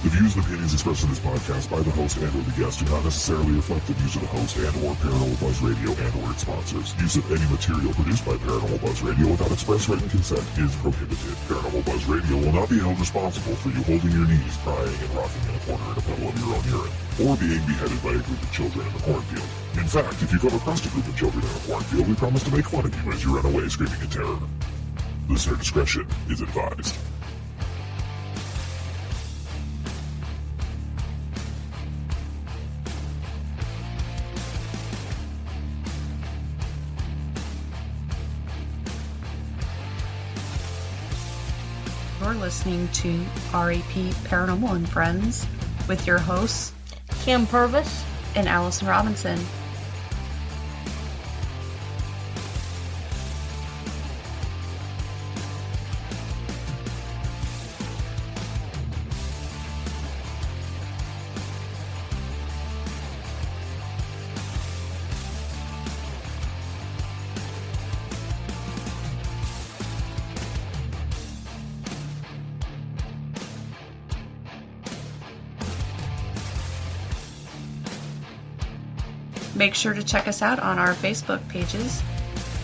The views and opinions expressed in this podcast by the host and or the guest do not necessarily reflect the views of the host and or Paranormal Buzz Radio and or its sponsors. Use of any material produced by Paranormal Buzz Radio without express written consent is prohibited. Paranormal Buzz Radio will not be held responsible for you holding your knees, crying, and rocking in a corner in a puddle of your own urine, or being beheaded by a group of children in the cornfield. In fact, if you come across a group of children in a cornfield, we promise to make fun of you as you run away screaming in terror. Listener discretion is advised. You're listening to RAP Paranormal and Friends with your hosts, Kim Purvis and Alison Robinson. Make sure to check us out on our Facebook pages,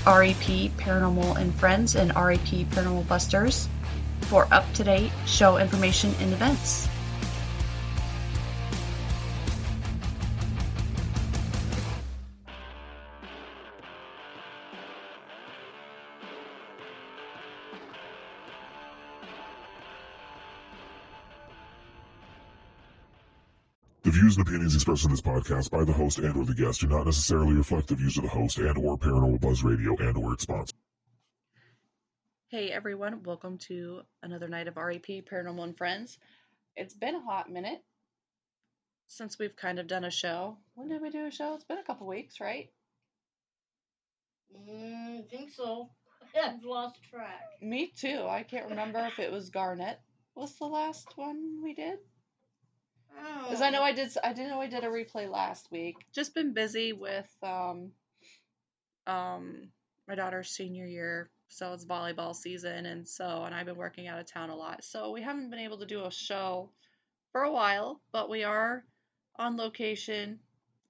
RAP Paranormal and Friends and RAP Paranormal Busters, for up-to-date show information and events. The views and opinions expressed in this podcast by the host and or the guest do not necessarily reflect the views of the host and or Paranormal Buzz Radio and or its sponsors. Hey everyone, welcome to another night of RAP Paranormal and Friends. It's been a hot minute since we've kind of done a show. When did we do a show? It's been a couple weeks, right? I think so. I've lost track. Me too. I can't remember if it was Garnet. Was the last one we did? Because I know I did a replay last week. Just been busy with my daughter's senior year, so it's volleyball season, and I've been working out of town a lot, so we haven't been able to do a show for a while, but we are on location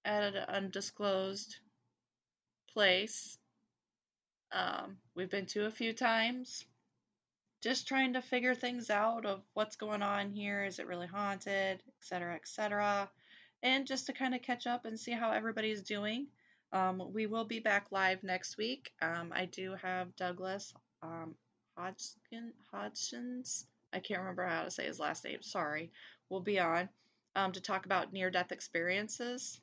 at an undisclosed place. We've been to a few times. Just trying to figure things out of what's going on here. Is it really haunted, etc., etc., and just to kind of catch up and see how everybody's doing. We will be back live next week. I do have Douglas Hodgkins. I can't remember how to say his last name. Sorry. We'll be on to talk about near-death experiences.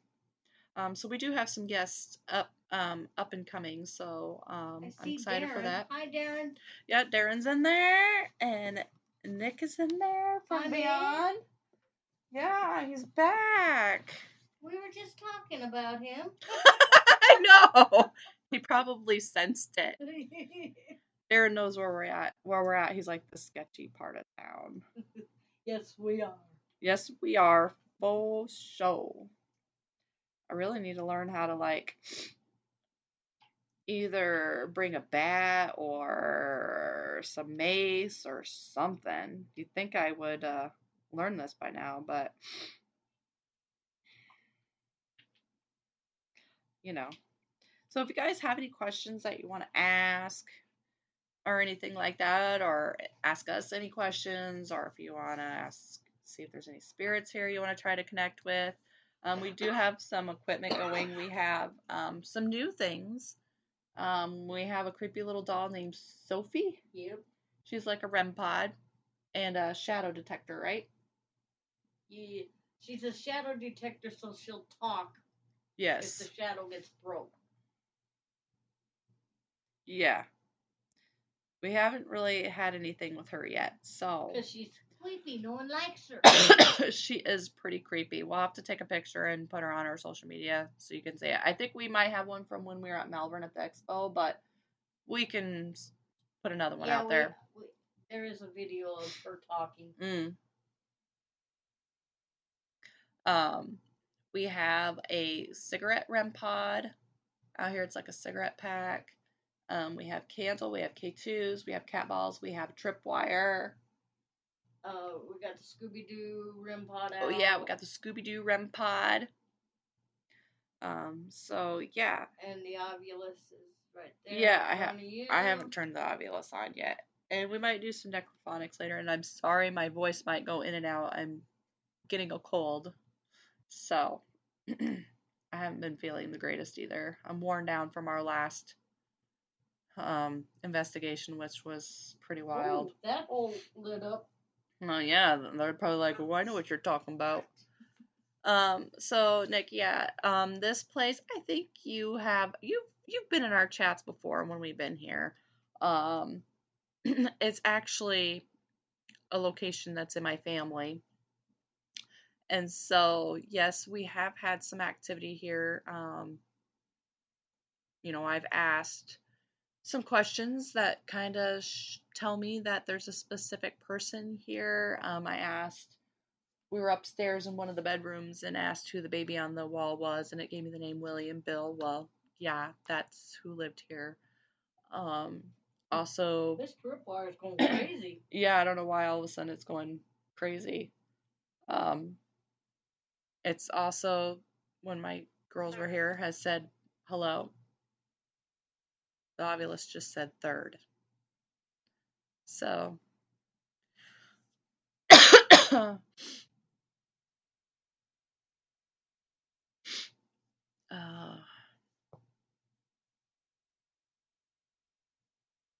So we do have some guests up and coming, so I'm excited for that. Hi, Darren. Yeah, Darren's in there, and Nick is in there from Beyond. Yeah, he's back. We were just talking about him. I know. He probably sensed it. Darren knows where we're at. He's like the sketchy part of town. Yes, we are. Yes, we are. For sure. I really need to learn how to either bring a bat or some mace or something. You'd think I would learn this by now, but you know. So if you guys have any questions that you want to ask or anything like that, or ask us any questions, or if you want to see if there's any spirits here you want to try to connect with, we do have some equipment going. We have some new things. We have a creepy little doll named Sophie. Yep. She's like a REM pod and a shadow detector, right? Yeah. She's a shadow detector, so she'll talk. Yes. If the shadow gets broke. Yeah. We haven't really had anything with her yet, so. Because she's creepy. No one likes her. She is pretty creepy. We'll have to take a picture and put her on our social media so you can see it. I think we might have one from when we were at Melbourne at the expo, but we can put another one out there. There is a video of her talking. We have a cigarette REM pod out here. It's like a cigarette pack. We have candle, we have K2s, we have cat balls, we have tripwire. We got the Scooby-Doo REM pod out. Oh yeah, we got the Scooby-Doo REM pod. So yeah. And the Ovulus is right there. Yeah, I haven't turned the Ovulus on yet. And we might do some necrophonics later, and I'm sorry my voice might go in and out. I'm getting a cold. So I haven't been feeling the greatest either. I'm worn down from our last investigation, which was pretty wild. Ooh, that hole lit up. Oh yeah, they're probably like, well, I know what you're talking about. So Nick, yeah, this place, I think you've been in our chats before when we've been here. It's actually a location that's in my family. And so, yes, we have had some activity here. I've asked some questions that kind of tell me that there's a specific person here. We were upstairs in one of the bedrooms and asked who the baby on the wall was, and it gave me the name William Bill. Well, yeah, that's who lived here. Also, this tripwire is going crazy. Yeah, I don't know why all of a sudden it's going crazy. It's also, when my girls were here, has said hello. The Ovulus just said third. So,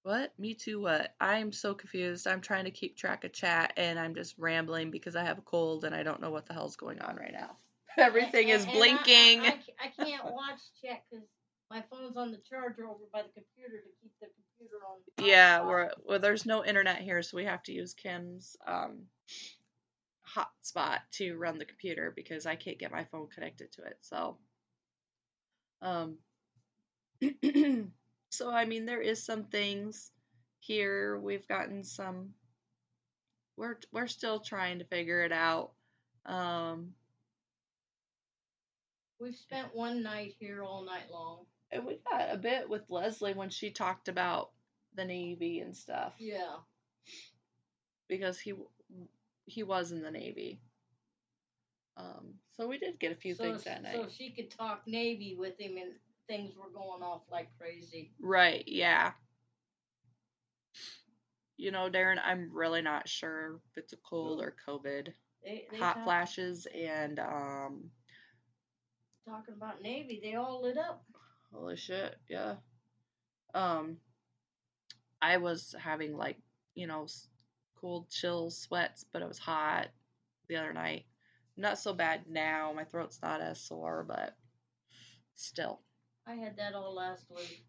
what? Me too, what? I'm so confused. I'm trying to keep track of chat and I'm just rambling because I have a cold and I don't know what the hell's going on right now. Everything is blinking. I can't watch chat because my phone's on the charger over by the computer to keep the computer on. Yeah, there's no internet here, so we have to use Kim's hotspot to run the computer because I can't get my phone connected to it. So, so I mean, there is some things here. We've gotten some. We're still trying to figure it out. We've spent one night here all night long. And we got a bit with Leslie when she talked about the Navy and stuff. Yeah. Because he was in the Navy. So we did get a few things that night. So she could talk Navy with him and things were going off like crazy. Right, yeah. Darren, I'm really not sure if it's a cold or COVID. They hot flashes and talking about Navy, they all lit up. Holy shit, yeah. I was having cold chill sweats, but it was hot the other night. Not so bad now. My throat's not as sore, but still. I had that all last week.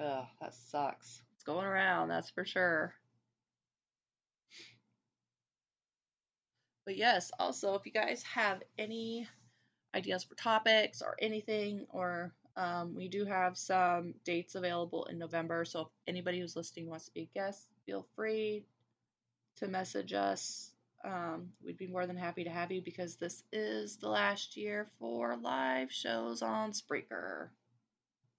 Ugh, that sucks. It's going around, that's for sure. But yes, also, if you guys have any ideas for topics or anything, or we do have some dates available in November, so if anybody who's listening wants to be a guest, feel free to message us. We'd be more than happy to have you because this is the last year for live shows on Spreaker.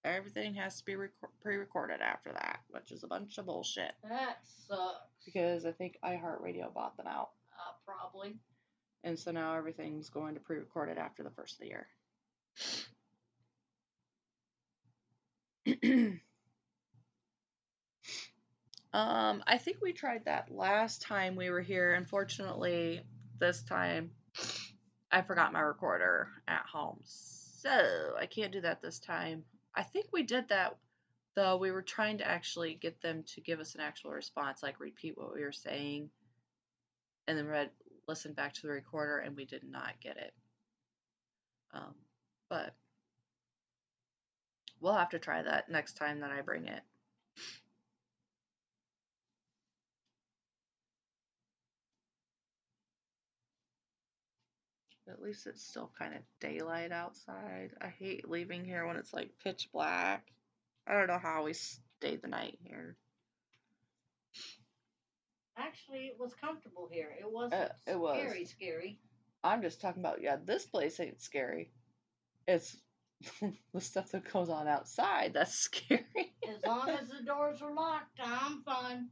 Everything has to be pre-recorded after that, which is a bunch of bullshit. That sucks. Because I think iHeartRadio bought them out. Probably. And so now everything's going to pre-record it after the first of the year. I think we tried that last time we were here. Unfortunately, this time I forgot my recorder at home. So I can't do that this time. I think we did that, though. We were trying to actually get them to give us an actual response, like repeat what we were saying. And then listen back to the recorder, and we did not get it. But we'll have to try that next time that I bring it. At least it's still kind of daylight outside. I hate leaving here when it's like pitch black. I don't know how we stayed the night here. Actually, it was comfortable here. It wasn't scary. I'm just talking about, this place ain't scary. It's the stuff that goes on outside that's scary. As long as the doors are locked, I'm fine.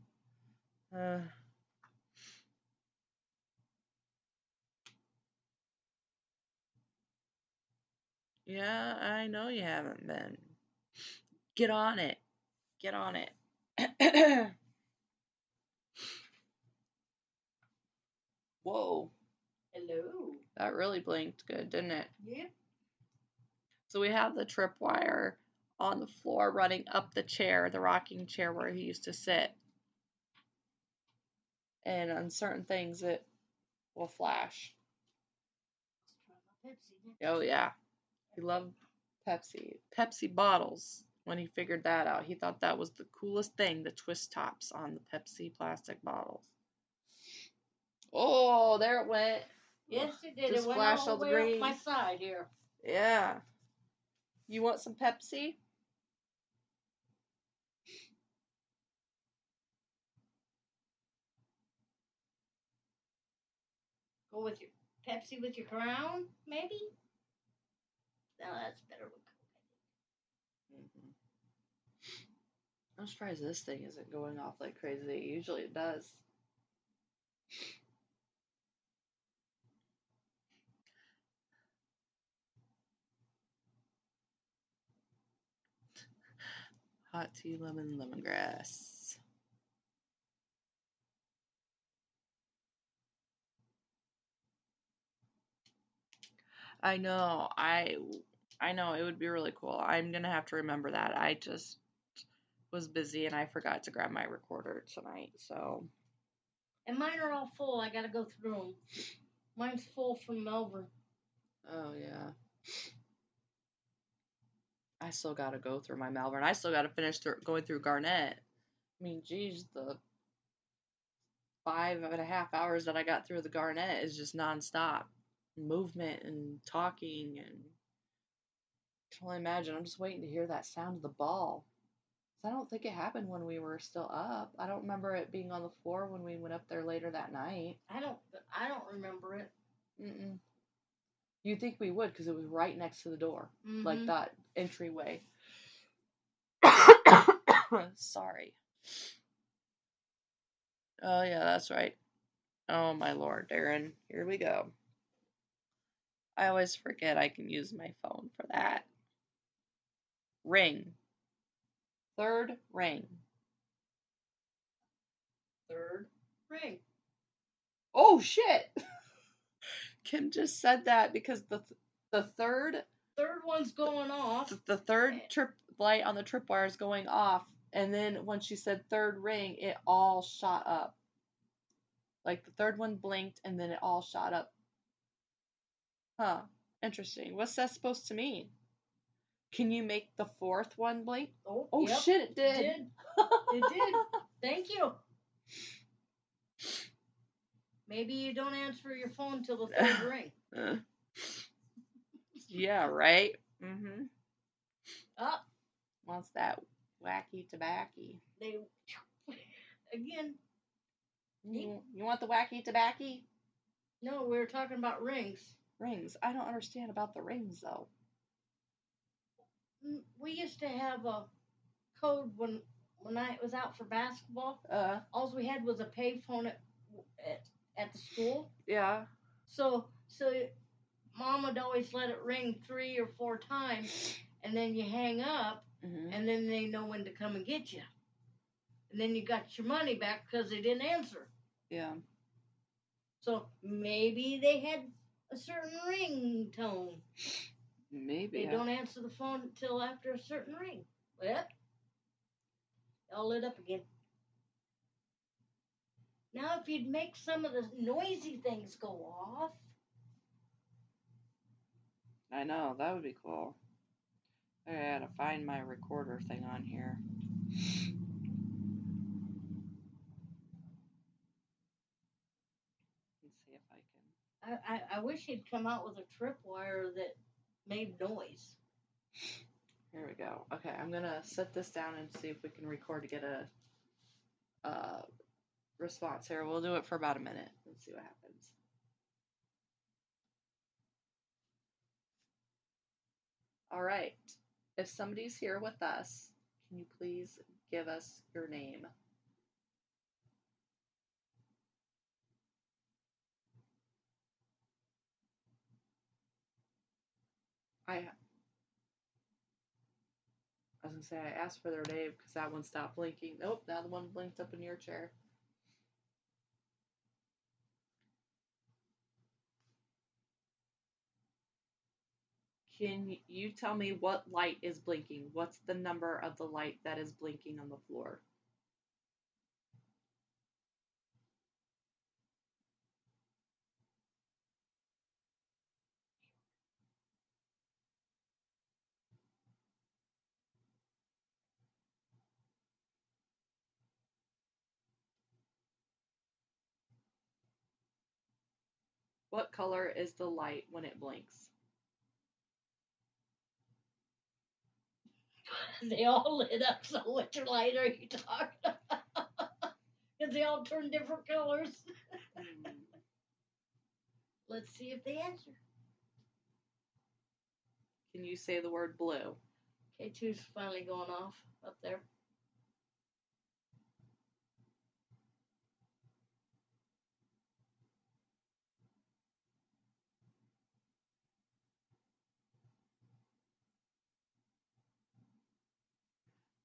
Yeah, I know you haven't been. Get on it. Get on it. Whoa. Hello. That really blinked good, didn't it? Yep. So we have the tripwire on the floor running up the chair, the rocking chair where he used to sit. And on certain things, it will flash. Let's try my Pepsi next. Oh, yeah. He loved Pepsi. Pepsi bottles. When he figured that out, he thought that was the coolest thing, the twist tops on the Pepsi plastic bottles. Oh, there it went. Yes, it did. Just It went flashed all all the the way up greens. my side here. Yeah. You want some Pepsi? Go with your Pepsi with your crown, maybe? No, that's better with Coke. Mm-hmm. I'm surprised this thing isn't going off like crazy. Usually it does. Hot tea, lemon, lemongrass. I know. I know it would be really cool. I'm gonna have to remember that. I just was busy and I forgot to grab my recorder tonight. So. And mine are all full. I gotta go through them. Mine's full from Melbourne. Oh yeah. I still gotta go through my Malvern. I still gotta finish going through Garnett. I mean, geez, the 5.5 hours that I got through the Garnett is just nonstop movement and talking, and I can only imagine. I'm just waiting to hear that sound of the ball. I don't think it happened when we were still up. I don't remember it being on the floor when we went up there later that night. I don't remember it. Mm-mm. You'd think we would because it was right next to the door, like that entryway. Sorry. Oh yeah, that's right. Oh my lord, Darren. Here we go. I always forget I can use my phone for that. Ring. Third ring. Third ring. Oh shit! Kim just said that because the third one's going off. The third trip light on the tripwire is going off, and then when she said third ring, it all shot up. Like the third one blinked, and then it all shot up. Huh. Interesting. What's that supposed to mean? Can you make the fourth one blink? Oh Yep, shit, it did. It did. Thank you. Maybe you don't answer your phone till the third ring. Yeah, right? Mm-hmm. Oh. Wants that wacky tobacco. They again. You want the wacky tobacco? No, we were talking about rings. Rings. I don't understand about the rings though. We used to have a code when I was out for basketball. All we had was a payphone at the school. Yeah. So Mom would always let it ring 3 or 4 times, and then you hang up, and then they know when to come and get you. And then you got your money back because they didn't answer. Yeah. So maybe they had a certain ringtone. Maybe. They don't answer the phone until after a certain ring. Well, all lit up again. Now, if you'd make some of the noisy things go off. I know, that would be cool. I gotta find my recorder thing on here. Let's see if I can. I wish he'd come out with a tripwire that made noise. Here we go. Okay, I'm gonna set this down and see if we can record to get a response here. We'll do it for about a minute and see what happens. All right. If somebody's here with us, can you please give us your name? I was going to say, I asked for their name because that one stopped blinking. Nope, now the one blinked up in your chair. Can you tell me what light is blinking? What's the number of the light that is blinking on the floor? What color is the light when it blinks? They all lit up, so which light are you talking about? Because they all turn different colors. Let's see if they answer. Can you say the word blue? K2's finally going off up there.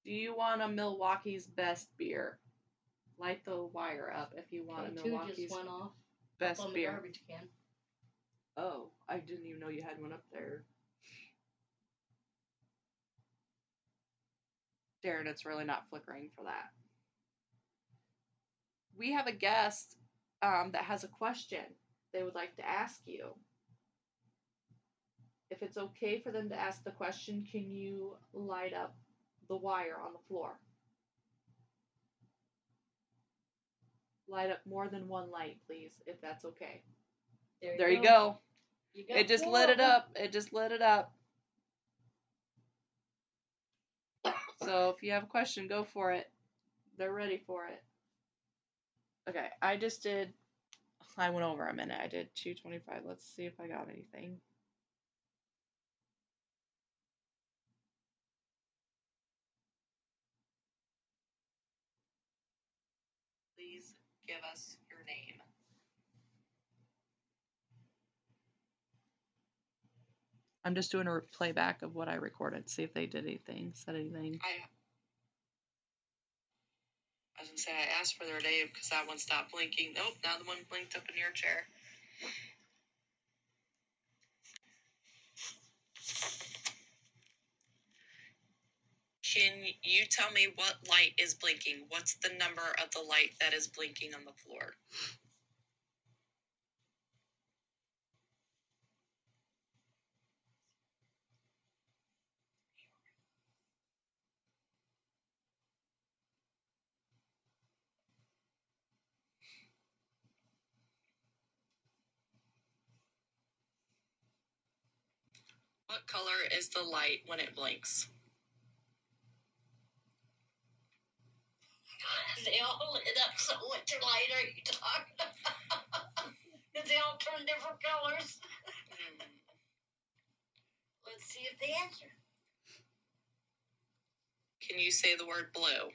Do you want a Milwaukee's best beer? Light the wire up if you want a K2 Milwaukee's just went off best up on beer. the garbage can. Oh, I didn't even know you had one up there. Darren, it's really not flickering for that. We have a guest that has a question they would like to ask you. If it's okay for them to ask the question, can you light up the wire on the floor? Light up more than one light, please, if that's okay. There you go. It just lit it up. It just lit it up. So if you have a question, go for it. They're ready for it. Okay, I went over a minute. I did 225. Let's see if I got anything. Please give us your name. I'm just doing a playback of what I recorded. See if they did anything, said anything. I was going to say, I asked for their name because that one stopped blinking. Nope, now the one blinked up in your chair. Can you tell me what light is blinking? What's the number of the light that is blinking on the floor? What color is the light when it blinks? They all lit up, so which light are you talking about? Because they all turn different colors. Let's see if they answer. Can you say the word blue?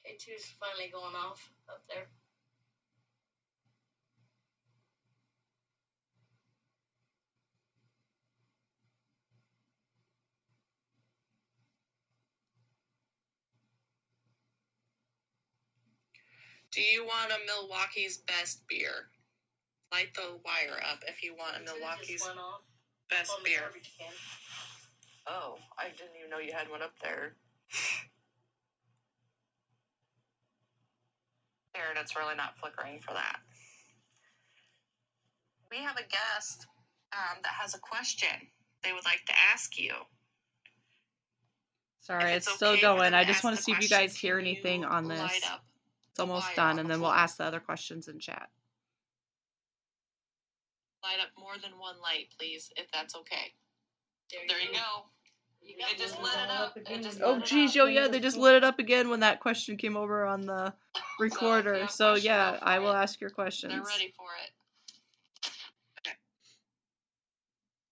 K2's finally going off up there. Do you want a Milwaukee's best beer? Light the wire up if you want a Milwaukee's best beer. Oh, I didn't even know you had one up there. There, it's really not flickering for that. We have a guest that has a question they would like to ask you. Sorry, it's still going. I just want to see if you guys hear anything on this. It's almost done, and then we'll ask the other questions in chat. Light up more than one light, please, if that's okay. There you go. It just lit it up. Oh, geez, yeah, they just lit it up again when that question came over on the recorder. So yeah, I will ask your questions. They're ready for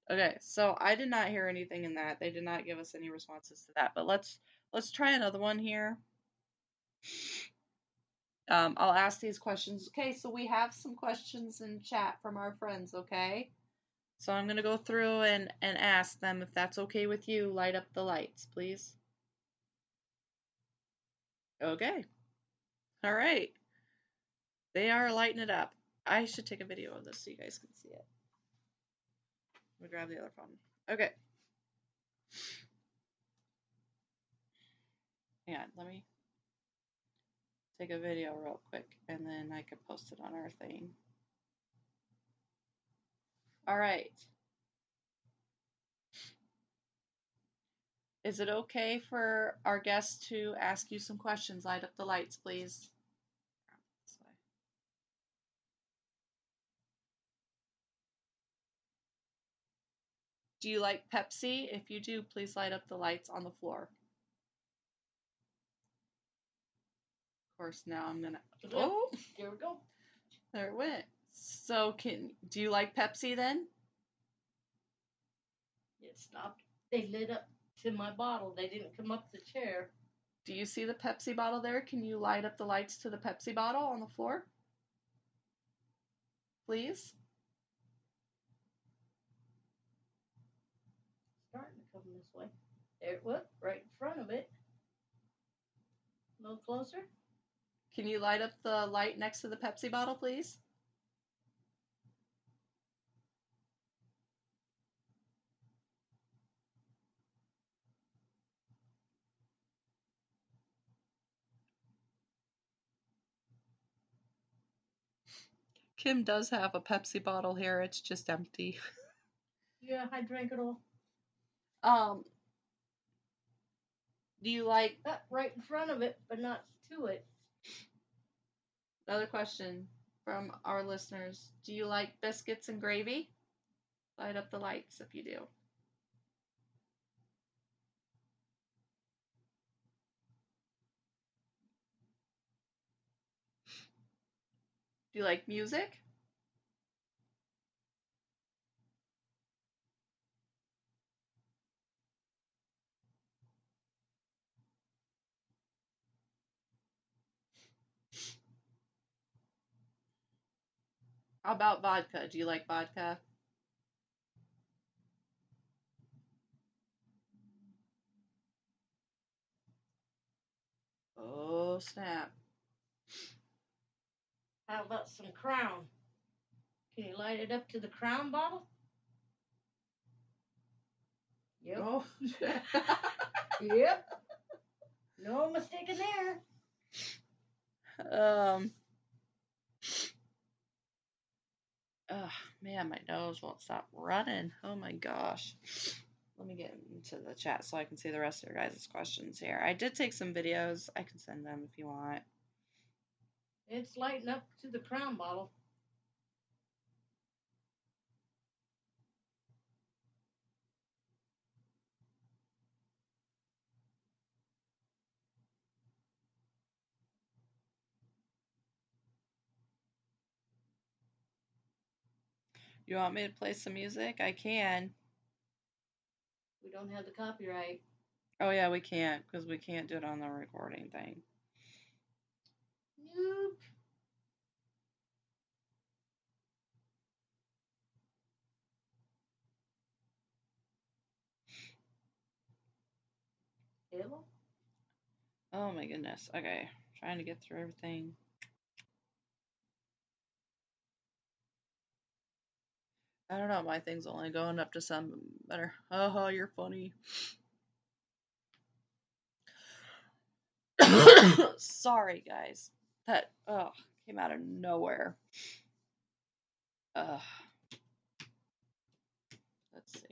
it. Okay, so I did not hear anything in that. They did not give us any responses to that. But let's try another one here. I'll ask these questions. Okay, so we have some questions in chat from our friends, okay? So I'm going to go through and ask them if that's okay with you. Light up the lights, please. Okay. All right. They are lighting it up. I should take a video of this so you guys can see it. Let me grab the other phone. Okay. Hang on. Let me take a video real quick and then I can post it on our thing. All right. Is it okay for our guests to ask you some questions? Light up the lights, please. This way. Do you like Pepsi? If you do, please light up the lights on the floor. Of course, now I'm gonna. Oh, Here we go. there it went. So, do you like Pepsi then? It stopped. They lit up to my bottle. They didn't come up the chair. Do you see the Pepsi bottle there? Can you light up the lights to the Pepsi bottle on the floor? Please? Starting to come this way. There, what? Right in front of it. A little closer. Can you light up the light next to the Pepsi bottle, please? Kim does have a Pepsi bottle here. It's just empty. Yeah, I drank it all. Do you like... Right in front of it, but not to it. Another question from our listeners. Do you like biscuits and gravy? Light up the lights if you do. Do you like music? How about vodka? Do you like vodka? Oh, snap. How about some Crown? Can you light it up to the Crown bottle? Yep. Oh. Yep. No mistake in there. Oh, man, my nose won't stop running. Oh my gosh. Let me get into the chat so I can see the rest of your guys' questions here. I did take some videos. I can send them if you want. It's lighting up to the Crown bottle. You want me to play some music? I can. We don't have the copyright. Oh, yeah, we can't because we can't do it on the recording thing. Nope. Hello? Oh my goodness. Okay. Trying to get through everything. I don't know. My thing's only going up to some better. Oh, you're funny. Sorry, guys. That came out of nowhere. Let's see.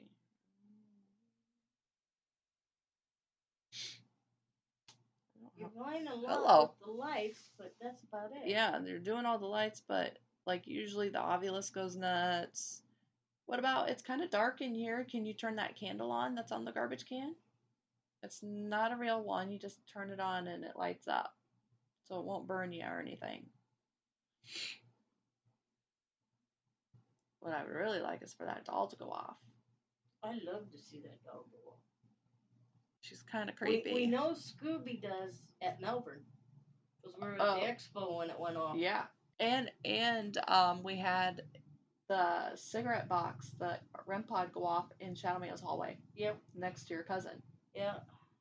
You're going a lot Hello. with the lights, but that's about it. Yeah, they're doing all the lights, but like usually the Ovilus goes nuts. What about, it's kind of dark in here. Can you turn that candle on that's on the garbage can? It's not a real one. You just turn it on and it lights up. So it won't burn you or anything. What I would really like is for that doll to go off. I love to see that dog go off. She's kind of creepy. We know Scooby does at Melbourne. Because we were at the expo when it went off. Yeah. And we had the cigarette box, the REM pod go off in Shadow Meow's hallway. Yep. Next to your cousin. Yeah.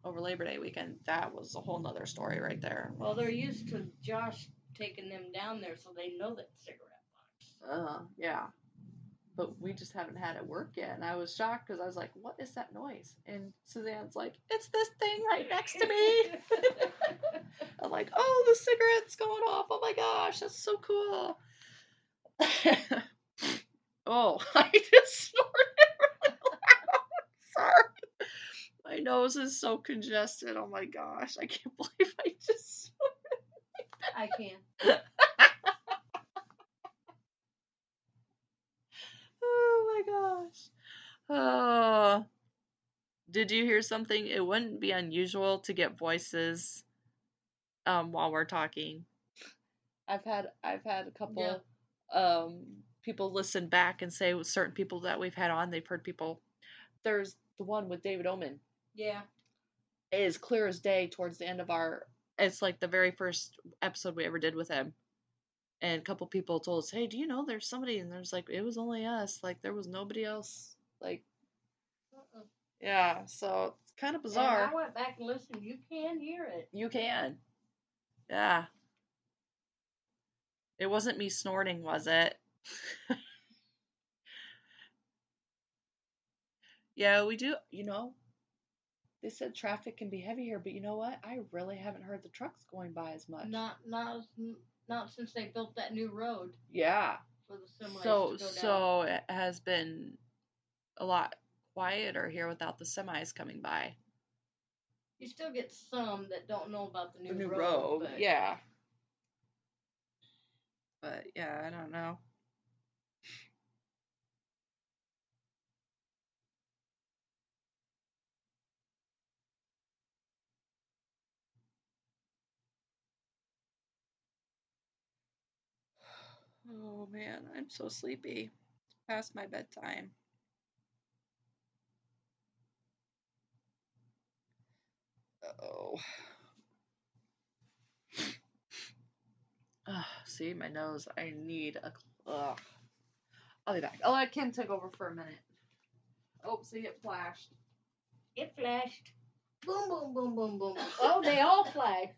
over Labor Day weekend, that was a whole nother story right there. Well, they're used to Josh taking them down there, so they know that cigarette box. Yeah. But we just haven't had it work yet. And I was shocked because I was like, what is that noise? And Suzanne's like, it's this thing right next to me. I'm like, oh, the cigarette's going off. Oh my gosh, that's so cool. Oh, I just snorted really loud. Sorry. My nose is so congested. Oh my gosh, I can't believe I just snorted. I can. Oh my gosh. Did you hear something? It wouldn't be unusual to get voices while we're talking. I've had a couple people listen back and say with certain people that we've had on, they've heard people. There's the one with David Oman. Yeah. It is clear as day towards the end of it's like the very first episode we ever did with him. And a couple people told us, hey, do you know there's somebody? And there's like, it was only us. Like, there was nobody else. Like, yeah, so it's kind of bizarre. And I went back and listened. You can hear it. You can. Yeah. It wasn't me snorting, was it? Yeah, we do. They said traffic can be heavy here, but you know what? I really haven't heard the trucks going by as much. Not since they built that new road. Yeah. For the semis to go down. So it has been a lot quieter here without the semis coming by. You still get some that don't know about the new road. But... Yeah. But yeah, I don't know. Oh man, I'm so sleepy. It's past my bedtime. Oh. See, my nose. I need a. I'll be back. I'll let Kim take over for a minute. Oh, see, it flashed. It flashed. Boom, boom, boom, boom, boom. Oh, they all flashed.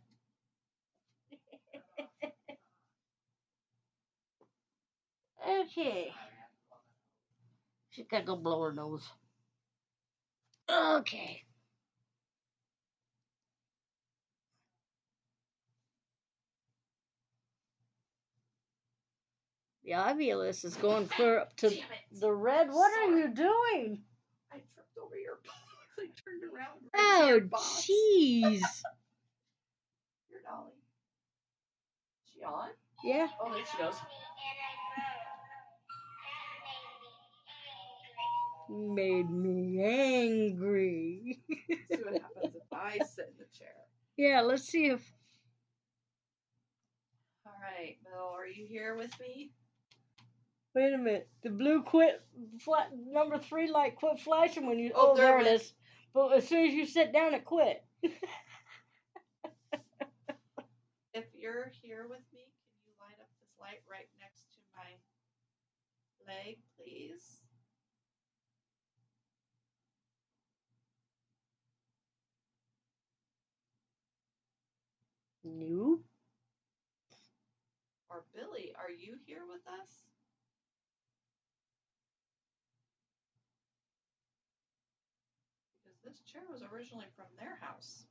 Okay. She's got to go blow her nose. Okay. The Ovilus is going clear up to the red. What are you doing? I tripped over your box. I turned around. Oh, jeez. Your Dolly. She on? Yeah. Oh, there she goes. Made me angry. See what happens if I sit in the chair. Yeah, let's see if. All right, Bill, are you here with me? Wait a minute. The blue number 3 light quit flashing when you. Oh, there it is. But as soon as you sit down, it quit. If you're here with me, can you light up this light right next to my leg, please? Nope. Or Billy, are you here with us? Because this chair was originally from their house.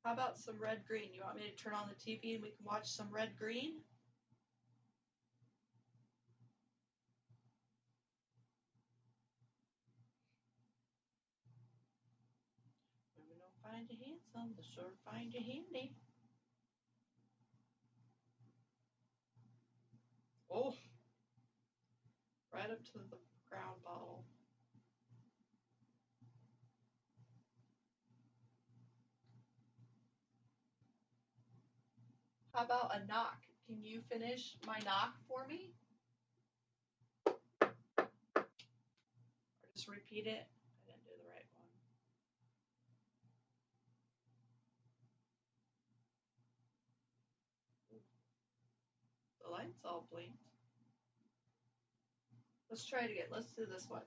How about some red green? You want me to turn on the TV and we can watch some red green? When we don't find you handsome, they'll sure find you handy. Oh, right up to the ground bottle. How about a knock? Can you finish my knock for me? Or just repeat it? I didn't do the right one. The light Mine's all blinked. Let's try it again. Let's do this one.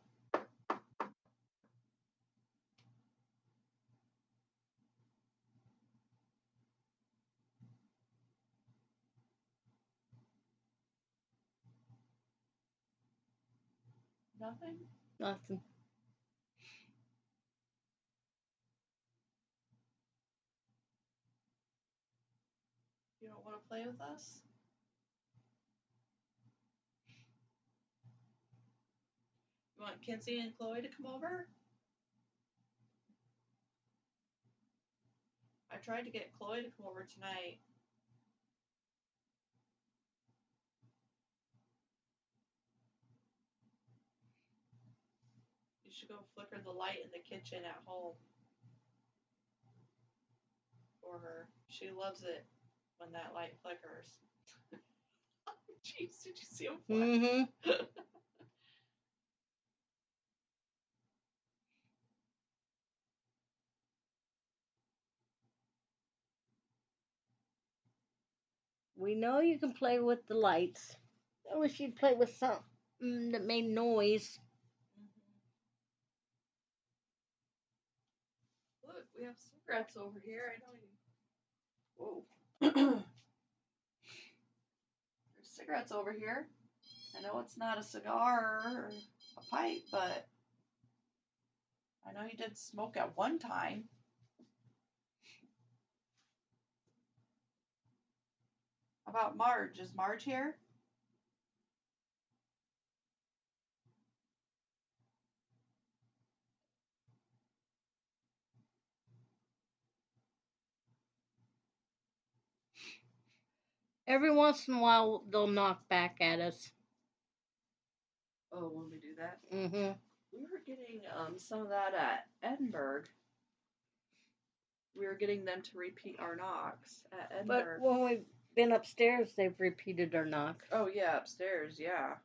Nothing? Nothing. You don't want to play with us? You want Kinsey and Chloe to come over? I tried to get Chloe to come over tonight. You should go flicker the light in the kitchen at home for her. She loves it when that light flickers. Jeez, did you see him flash? Mm-hmm. We know you can play with the lights. I wish you'd play with something that made noise. Look, we have cigarettes over here. I know you. Whoa. There's cigarettes over here. I know it's not a cigar or a pipe, but I know you did smoke at one time. How about Marge? Is Marge here? Every once in a while, they'll knock back at us. Oh, when we do that? Mm-hmm. We were getting some of that at Edinburgh. We were getting them to repeat our knocks at Edinburgh. But when we've been upstairs, they've repeated our knock. Oh yeah, upstairs, yeah.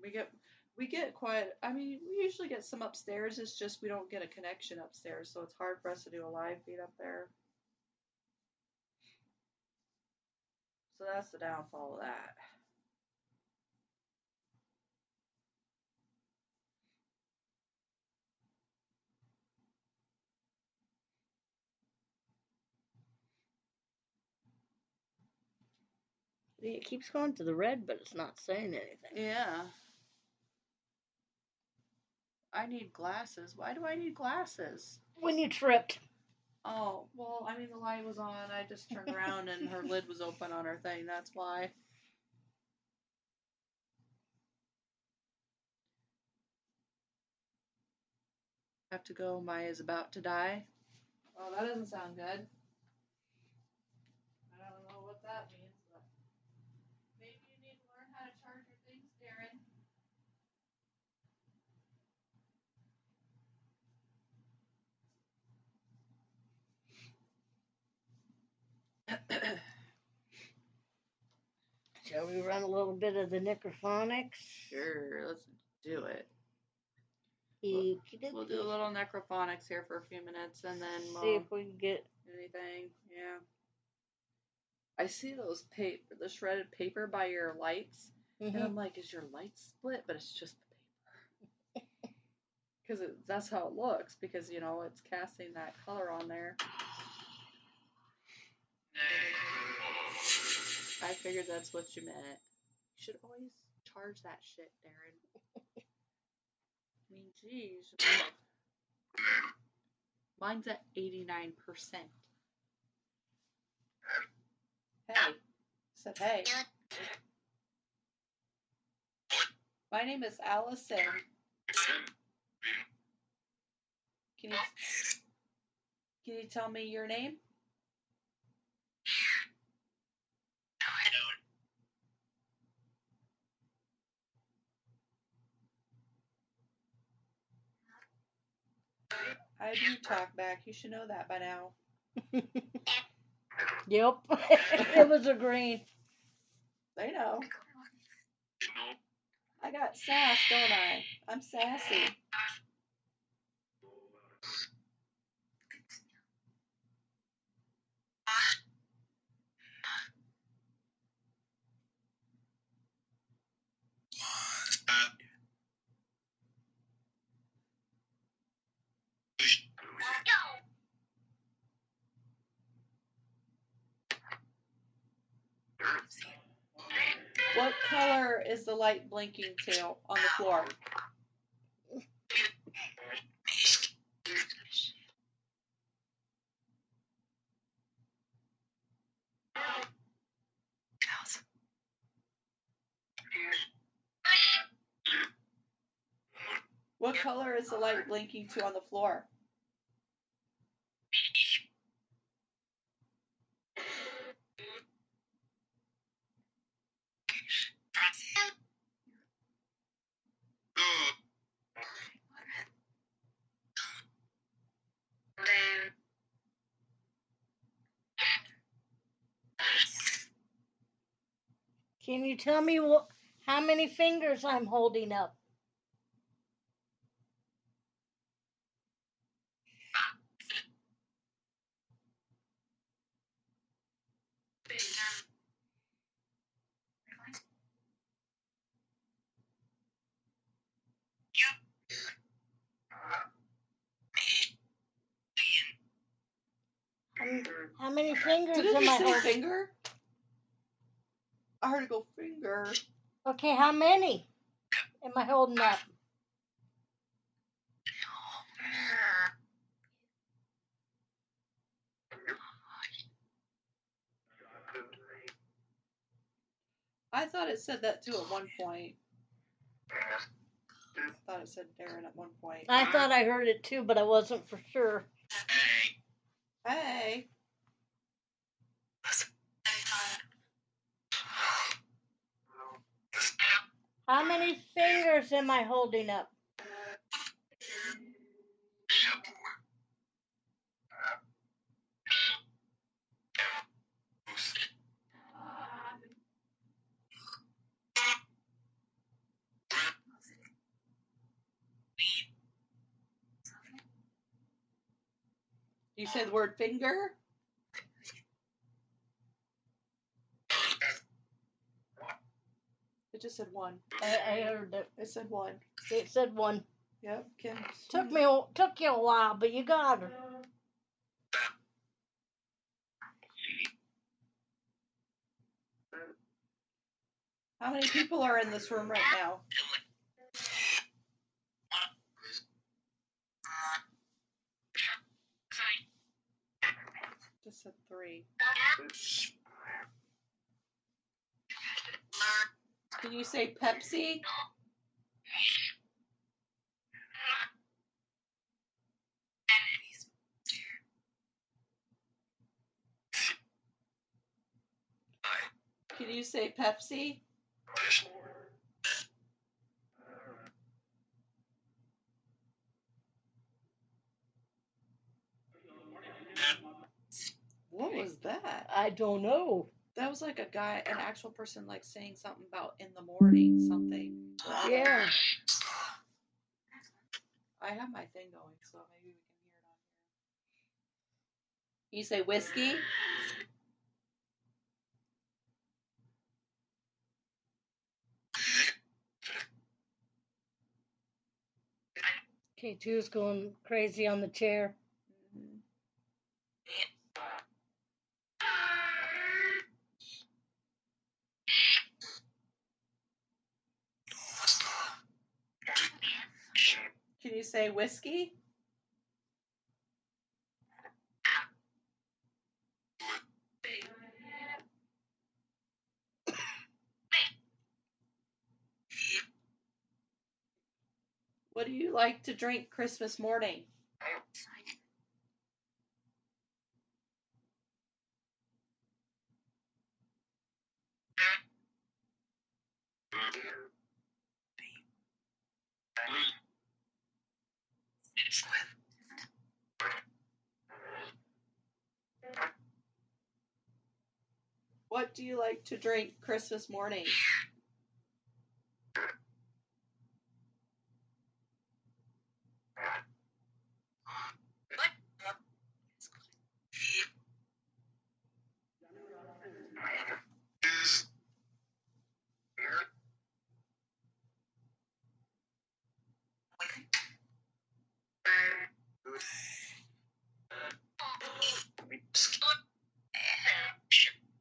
We get quite. I mean, we usually get some upstairs. It's just we don't get a connection upstairs, so it's hard for us to do a live feed up there. So that's the downfall of that. It keeps going to the red, but it's not saying anything. Yeah. I need glasses. Why do I need glasses? When you tripped. Oh, well, I mean, the light was on. I just turned around and her lid was open on her thing. That's why. Have to go. Maya's about to die. Oh, that doesn't sound good. I don't know what that means, but maybe you need to learn how to charge your things, Darren. Shall we run a little bit of the necrophonics? Sure, let's do it. We'll do a little necrophonics here for a few minutes, and then we'll see if we can get anything. Yeah. I see those the shredded paper by your lights, and I'm like, is your light split? But it's just the paper. Because that's how it looks, because, you know, it's casting that color on there. I figured that's what you meant. You should always charge that shit, Darren. I mean, geez. Mine's at 89%. Hey. I said, hey. My name is Alison. Can you tell me your name? I do talk back. You should know that by now. Yep. It was a green. They know. I got sass, don't I? I'm sassy. What color is the light blinking to on the floor? What color is the light blinking to on the floor? Can you tell me how many fingers I'm holding up? How many fingers Did it am I just say holding? finger? I heard it go finger. Okay, how many am I holding up? I thought it said that too at one point. I thought it said Darren at one point. I thought I heard it too, but I wasn't for sure. Hey. How many fingers am I holding up? You said the word finger? It just said one. I heard it. It said one. It said one. Yep. Kim. Took you a while, but you got her. How many people are in this room right now? Just said 3. Can you say Pepsi? Can you say Pepsi? What was that? I don't know. That was like a guy, an actual person, like saying something about in the morning, something. Yeah. I have my thing going, so maybe we can hear it on here. You say whiskey? K2's going crazy on the chair. Mm-hmm. Can you say whiskey? What do you like to drink Christmas morning? What do you like to drink Christmas morning?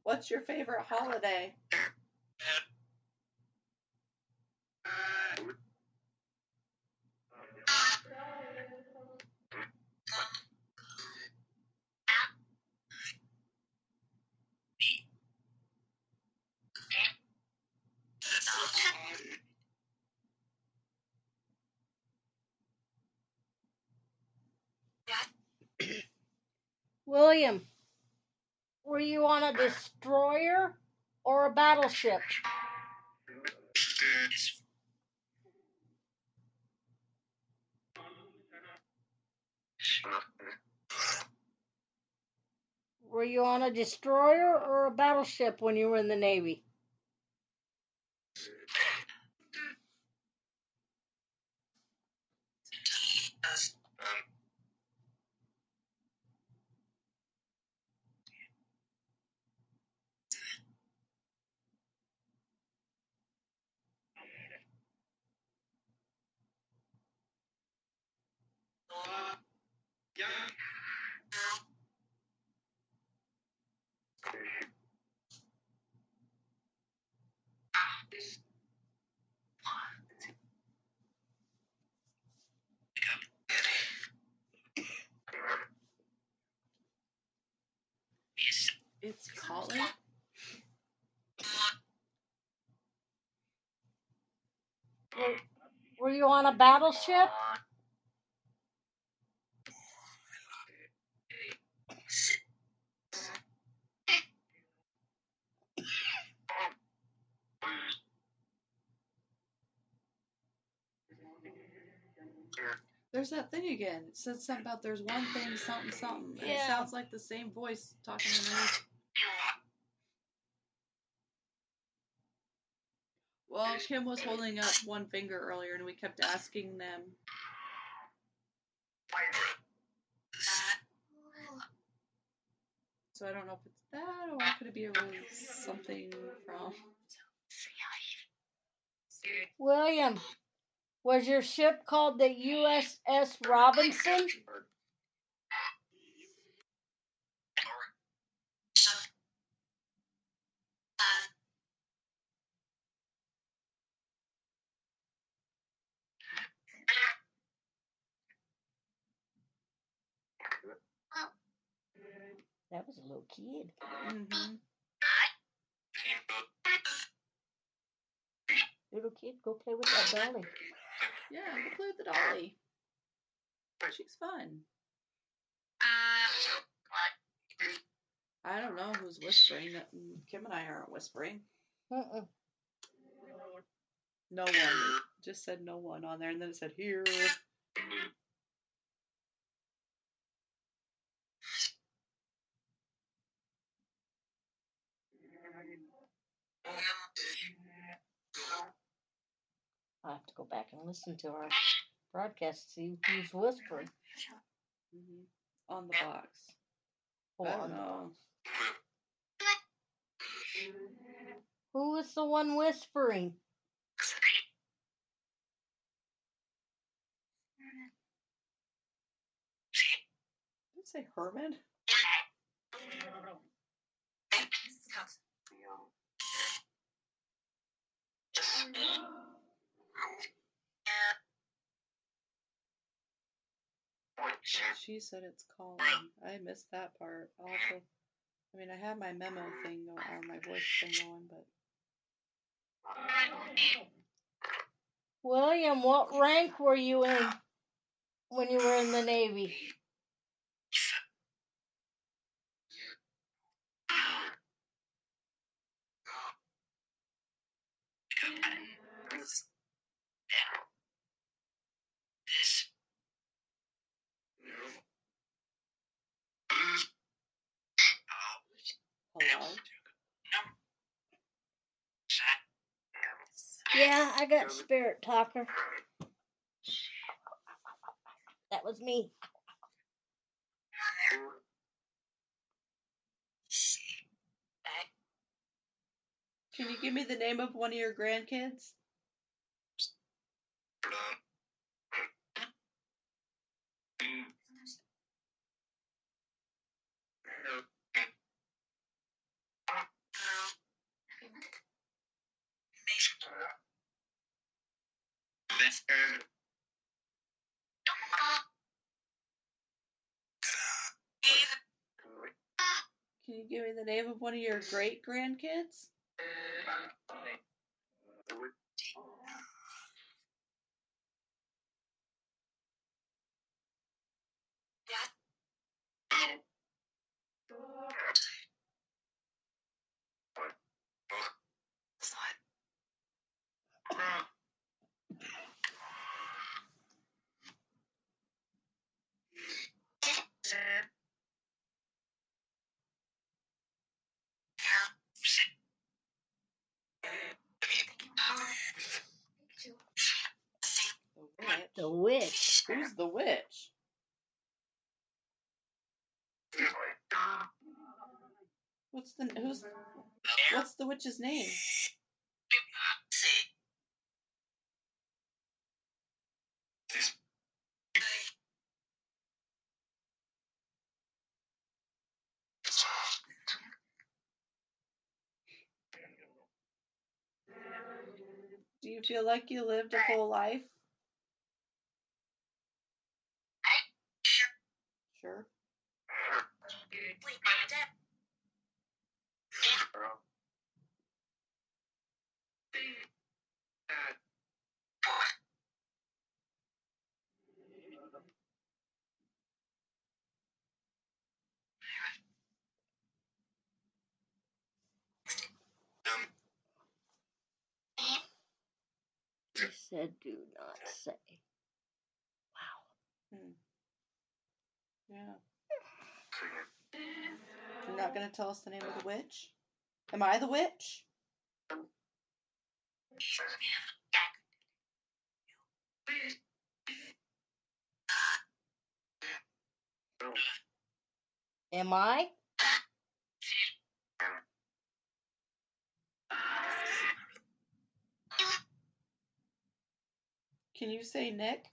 What's your favorite holiday? William, were you on a destroyer or a battleship? Were you on a destroyer or a battleship when you were in the Navy? It's calling. Were you on a battleship? There's that thing again. It said something about there's one thing, something, something. And Yeah. it sounds like the same voice talking underneath. Well, Kim was holding up one finger earlier, and we kept asking them. So I don't know if it's that, or could it be something from... William, was your ship called the USS Robinson? That was a little kid. Mm-hmm. Little kid, go play with that dolly. Yeah, go play with the dolly. She's fun. I don't know who's whispering. Kim and I aren't whispering. Mm-mm. No one. It just said no one on there, and then it said here. I'll have to go back and listen to our broadcast to see who's whispering. Mm-hmm. On the box. Oh, I don't know. Who is the one whispering? Did it say Herman? She said it's calling. I missed that part. Also, I mean, I have my memo thing or my voice thing going, but... William, what rank were you in when you were in the Navy? Hello? Yeah, I got Spirit Talker. That was me. Can you give me the name of one of your grandkids? Can you give me the name of one of your great grandkids? The witch. Who's the witch? What's the witch's name? Do you feel like you lived a full life? Sure. He said, "Do not say." Wow. Yeah. You're not going to tell us the name of the witch? Am I the witch? Am I? Can you say Nick?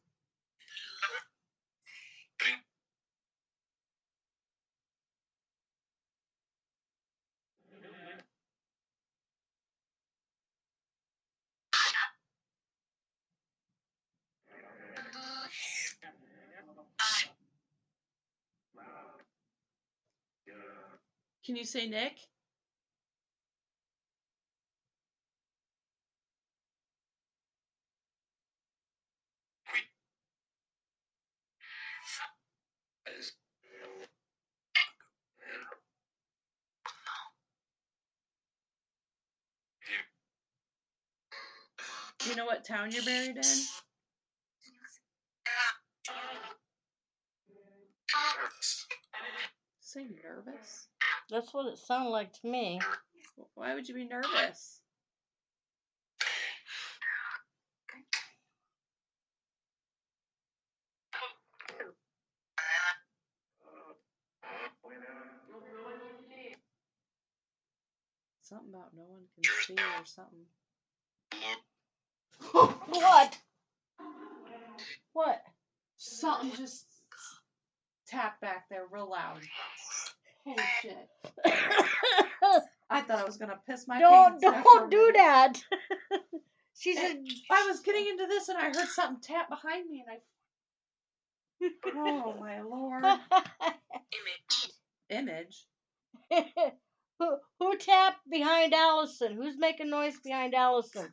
Can you say Nick? Do you know what town you're buried in? Say nervous? That's what it sounded like to me. Why would you be nervous? Something about no one can see or something. What? What? Something just tapped back there real loud. Holy shit. I thought I was going to piss my pants. Don't do that. She said, I was getting into this and I heard something tap behind me and oh my lord. Image? Who tapped behind Alison? Who's making noise behind Alison?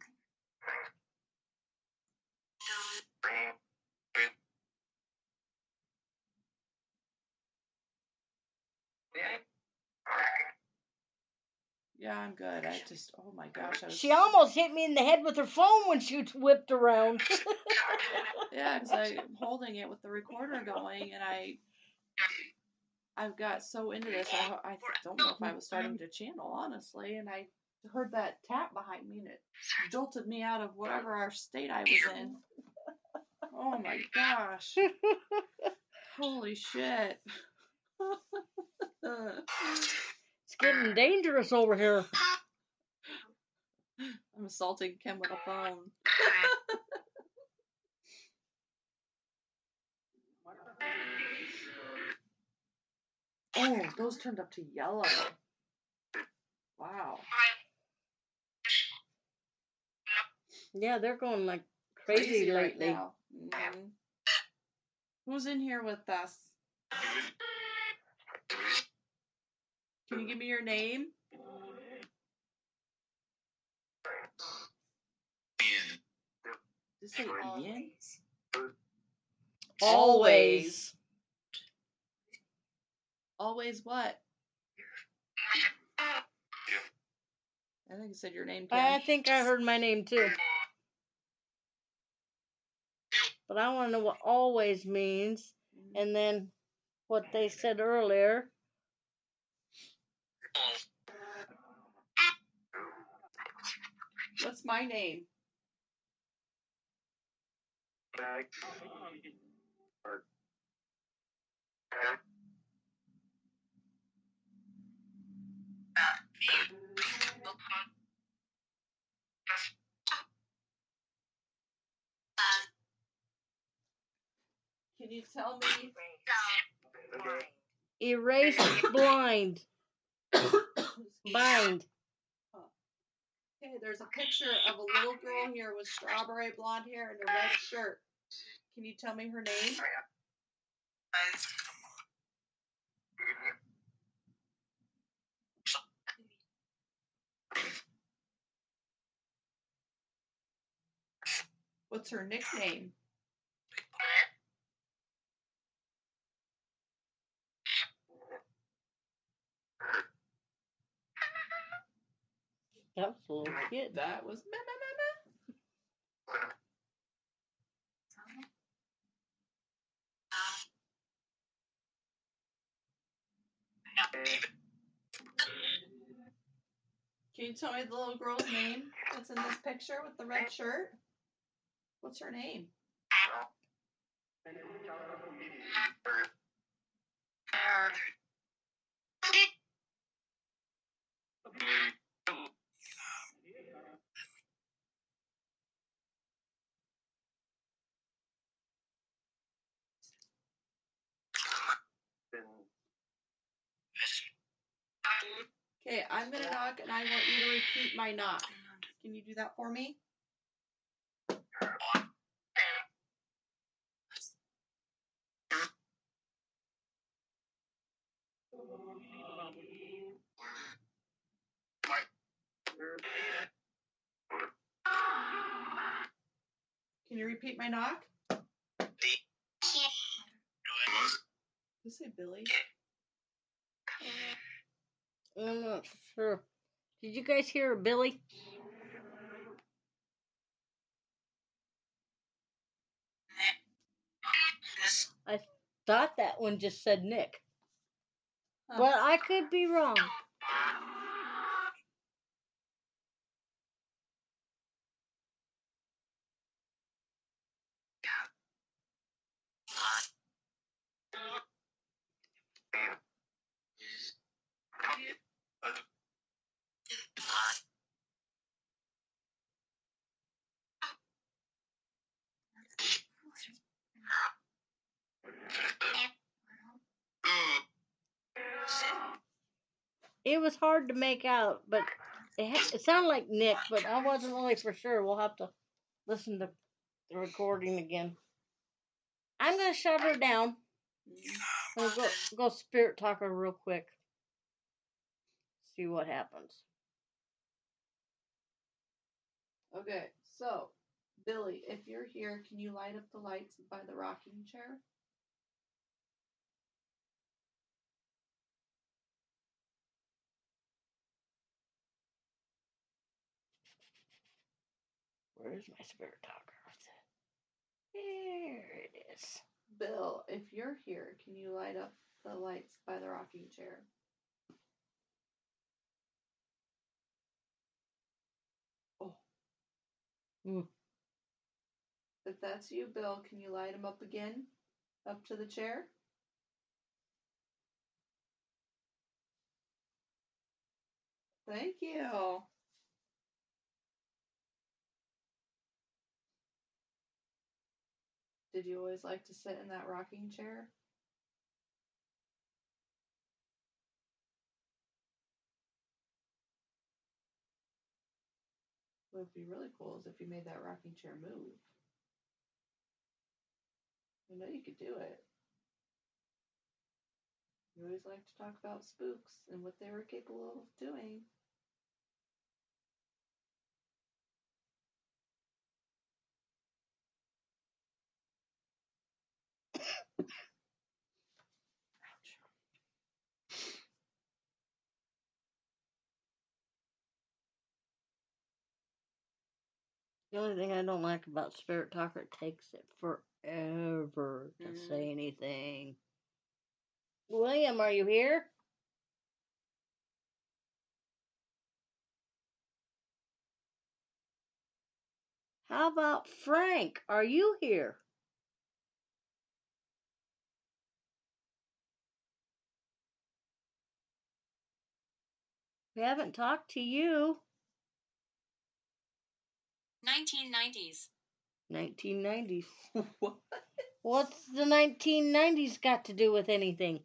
Yeah, I'm good. Oh my gosh. She almost hit me in the head with her phone when she whipped around. Yeah, because I'm holding it with the recorder going, and I've got so into this. I don't know if I was starting to channel, honestly, and I heard that tap behind me, and it jolted me out of whatever our state I was in. Oh my gosh. Holy shit. It's getting dangerous over here. I'm assaulting Kim with a phone. Oh, those turned up to yellow. Wow. Yeah, they're going like crazy lately. Right now. Mm-hmm. Who's in here with us? Can you give me your name? Did you say Ian? Always. Always what? I think you said your name, Kim. I think I heard my name too. But I want to know what always means. And then what they said earlier. What's my name? Can you tell me? Erase blind. Bind. Okay, there's a picture of a little girl here with strawberry blonde hair and a red shirt. Can you tell me her name? What's her nickname? That was a little kid. That was Can you tell me the little girl's name that's in this picture with the red shirt? What's her name? Okay, I'm gonna knock and I want you to repeat my knock. Can you do that for me? Can you repeat my knock? Did you say Billy? I'm not sure. Did you guys hear Billy? I thought that one just said Nick. Huh. But I could be wrong. It was hard to make out, but it sounded like Nick, but I wasn't really for sure. We'll have to listen to the recording again. I'm going to shut her down. I'm going to go spirit talk her real quick. See what happens. Okay, so Billy, if you're here, can you light up the lights by the rocking chair? Where is my spirit talker? Here it is. Bill, if you're here, can you light up the lights by the rocking chair? Oh. If that's you, Bill, can you light them up again? Up to the chair? Thank you. Did you always like to sit in that rocking chair? What would be really cool is if you made that rocking chair move. I know you could do it. You always like to talk about spooks and what they were capable of doing. The only thing I don't like about Spirit Talker, it takes it forever to say anything. William, are you here? How about Frank? Are you here? We haven't talked to you. 1990s. 1990s. What? What's the 1990s got to do with anything?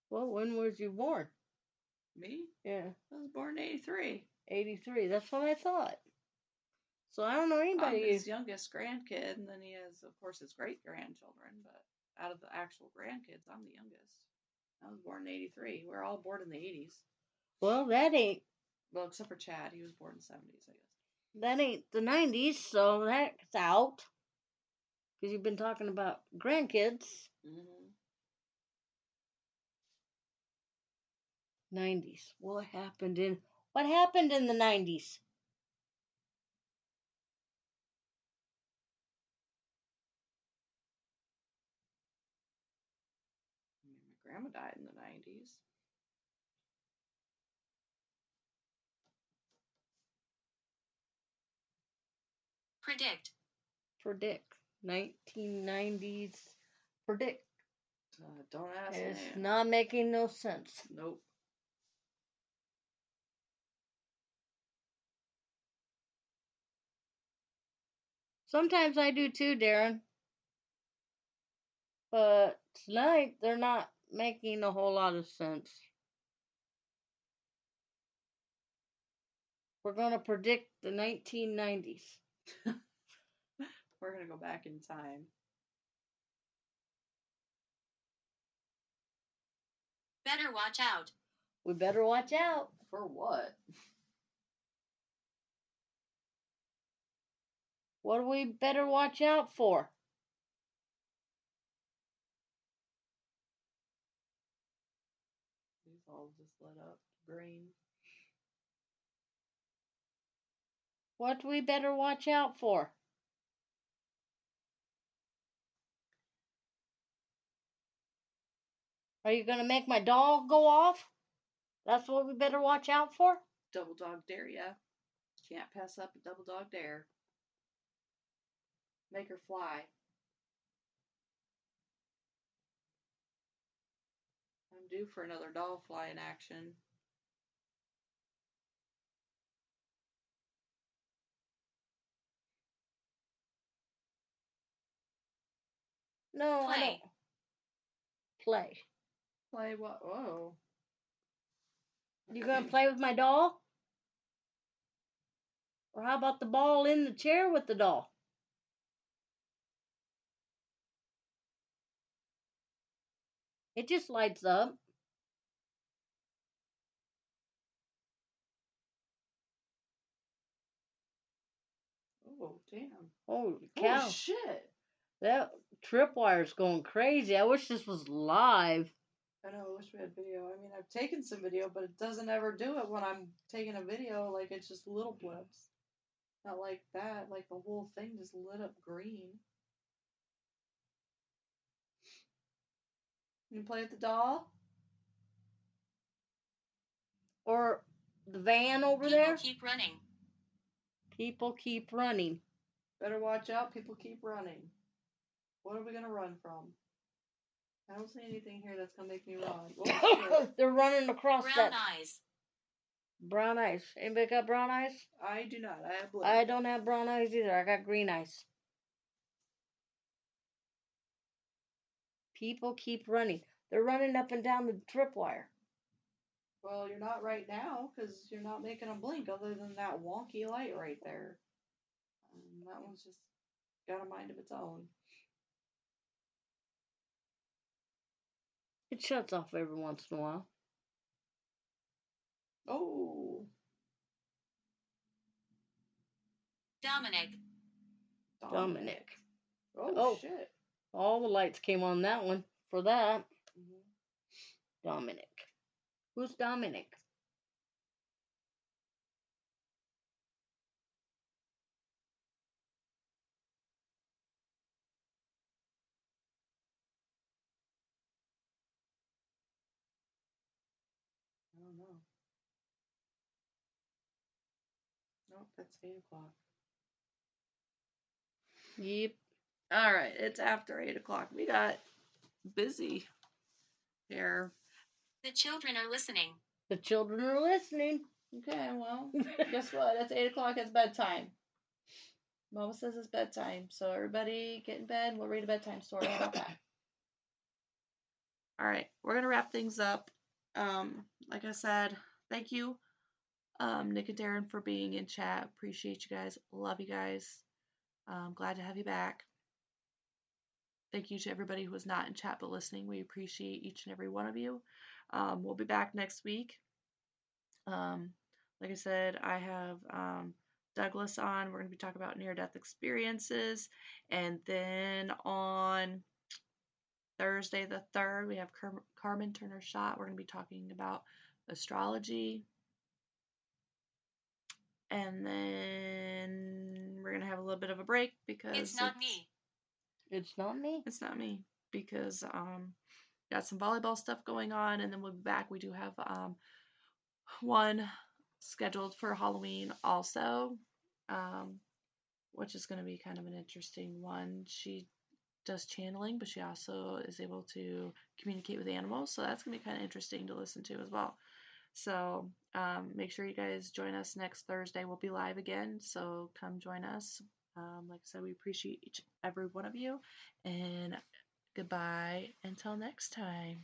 Well, when was you born? Me? Yeah, I was born in 83. 83. That's what I thought. So I don't know I'm anybody. his youngest grandkid, and then he has, of course, his great grandchildren. But out of the actual grandkids, I'm the youngest. I was born in 83. We're all born in the 80s. Well, that ain't Except for Chad. He was born in the 70s, I guess. the 90s, so that's out. Because you've been talking about grandkids. Mm-hmm. 90s. What happened in the 90s? My grandma died in the 90s. Predict. 1990s. Predict. Don't ask me. It's not making no sense. Nope. Sometimes I do too, Darren. But tonight they're not making a whole lot of sense. We're going to predict the 1990s. We're going to go back in time. Better watch out. We better watch out. For what? What do we better watch out for? These all just lit up green. What do we better watch out for? Are you going to make my doll go off? That's what we better watch out for? Double dog dare, yeah. Can't pass up a double dog dare. Make her fly. I'm due for another doll fly in action. No, Play. I don't. Play. Play what? Whoa. You going to play with my doll? Or how about the ball in the chair with the doll? It just lights up. Oh, damn. Holy Holy cow. shit. That tripwire's going crazy. I wish this was live. I know, I wish we had video. I mean, I've taken some video, but it doesn't ever do it when I'm taking a video. Like, it's just little blips. Not like that. Like, the whole thing just lit up green. You play with the doll? Or the van over People there? keep running. People keep running. Better watch out. People keep running. What are we going to run from? I don't see anything here that's going to make me run. Oh, shit. They're running across Brown that. eyes. Brown eyes. Anybody got brown eyes? I do not. I have blue. I don't have brown eyes either. I got green eyes. People keep running. They're running up and down the tripwire. Well, you're not right now because you're not making them blink other than that wonky light right there. That one's just got a mind of its own. It shuts off every once in a while. Oh. Dominic. Dominic. Oh, shit. All the lights came on that one for that. Mm-hmm. Dominic. Who's Dominic? I don't know. Nope, that's 8 o'clock. Yep. All right, it's after 8 o'clock. We got busy here. The children are listening. The children are listening. Okay, well, guess what? It's 8 o'clock. It's bedtime. Mama says it's bedtime. So everybody get in bed. We'll read a bedtime story. How about that? All right, we're going to wrap things up. Like I said, thank you, Nick and Darren, for being in chat. Appreciate you guys. Love you guys. Glad to have you back. Thank you to everybody who was not in chat but listening. We appreciate each and every one of you. We'll be back next week. Like I said, I have Douglas on. We're going to be talking about near-death experiences. And then on Thursday the 3rd, we have Carmen Turner Schott. We're going to be talking about astrology. And then we're going to have a little bit of a break because It's not me. It's not me. It's not me because got some volleyball stuff going on, and then we'll be back. We do have one scheduled for Halloween also, which is going to be kind of an interesting one. She does channeling, but she also is able to communicate with animals, so that's going to be kind of interesting to listen to as well. So make sure you guys join us next Thursday. We'll be live again, so come join us. Like I said, we appreciate every one of you, and goodbye until next time.